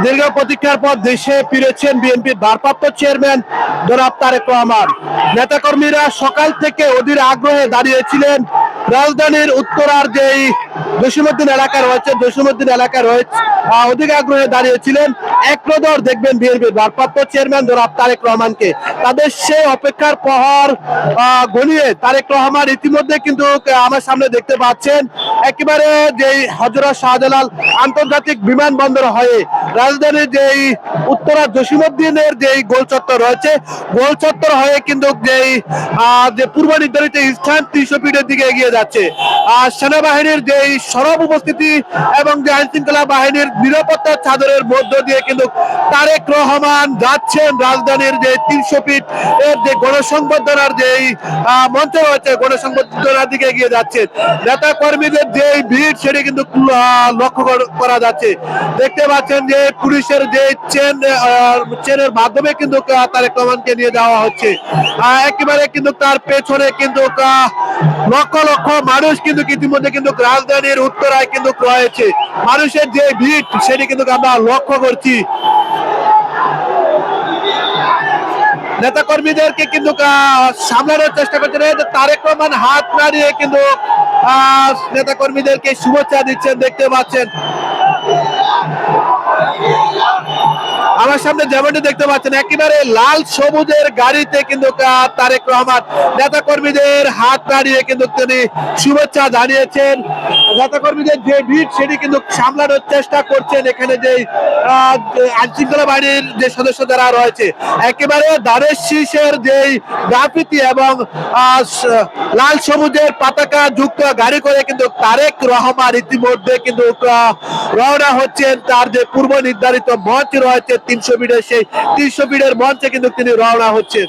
দীর্ঘ প্রতীক্ষার পর দেশে ফিরেছেন বিএনপির ভারপ্রাপ্ত চেয়ারম্যান জনাব তারেক রহমান। নেতাকর্মীরা সকাল থেকে অধীর আগ্রহে দাঁড়িয়েছিলেন রাজধানীর উত্তরার যেই জসীমউদ্দিন এলাকা রয়েছে, অধিক আগ্রহে দাঁড়িয়েছিলেন এক নজর দেখবেন বিএনপির ভারপ্রাপ্ত চেয়ারম্যান জনাব তারেক রহমানকে। তাদের সেই অপেক্ষার প্রহর গনিয়ে তারেক রহমান ইতিমধ্যে কিন্তু আমার সামনে দেখতে পাচ্ছেন একেবারে যেই হযরত শাহজালাল আন্তর্জাতিক বিমানবন্দর হয়ে রাজধানীর যেই উত্তরা জসীমউদ্দিনের যেই গোল চত্বর রয়েছে, গোল চত্বর হয়ে কিন্তু যেই যে পূর্ব নির্ধারিত স্থান ৩০০ ফিটের দিকে এগিয়ে যাচ্ছে। সেনাবাহিনীর যেই সরব উপস্থিতি এবং যে আইন শৃঙ্খলা বাহিনীর নিরাপত্তার চাদরের মধ্য দিয়ে কিন্তু তারেক রহমান যাচ্ছেন রাজধানীর যে ৩০০ ফিট এর যে গণসংবর্ধনার যেই মঞ্চ রয়েছে, গণসংবর্ধনার দিকে এগিয়ে যাচ্ছে। নেতা কর্মীদের যে ভিড় সেটি কিন্তু লক্ষ্য করা যাচ্ছে। দেখতে পাচ্ছেন যে পুলিশের যে চেনের মাধ্যমে কিন্তু তারেক রহমানকে নিয়ে যাওয়া হচ্ছে। একেবারে কিন্তু তার পেছনে কিন্তু লক্ষ লক্ষ মানুষ কিন্তু ইতিমধ্যে কিন্তু রাজধানীর উত্তরায় কিন্তু রয়েছে। মানুষের যে ভিড় সেটি কিন্তু আমরা লক্ষ্য করছি। নেতা কর্মীদেরকে কিন্তু সামলানোর চেষ্টা করছে তারেক রহমান হাত নাড়িয়ে কিন্তু নেতা কর্মীদেরকে শুভেচ্ছা দিচ্ছেন, দেখতে পাচ্ছেন। আমার সামনে যেমনটি দেখতে পাচ্ছেন একেবারে লাল সবুজের গাড়িতে কিন্তু তারেক রহমান নেতা কর্মীদের হাত নাড়িয়ে কিন্তু তিনি শুভেচ্ছা জানিয়েছেন। নেতা কর্মীদের যে ভিড় সেটি কিন্তু সামলানোর চেষ্টা করছেন এখানে যে আইন শৃঙ্খলা বাহিনীর যে সদস্য যারা রয়েছে। একেবারে ধানের শীষের যেই গ্রাফিতি এবং লাল সবুজের পতাকা যুক্ত গাড়ি করে কিন্তু তারেক রহমান ইতিমধ্যে কিন্তু রওনা হচ্ছেন তার যে পূর্ব নির্ধারিত মঞ্চ রয়েছে ৩০০ ফিটের, সেই ৩০০ ফিটের মঞ্চে কিন্তু তিনি রওনা হচ্ছেন।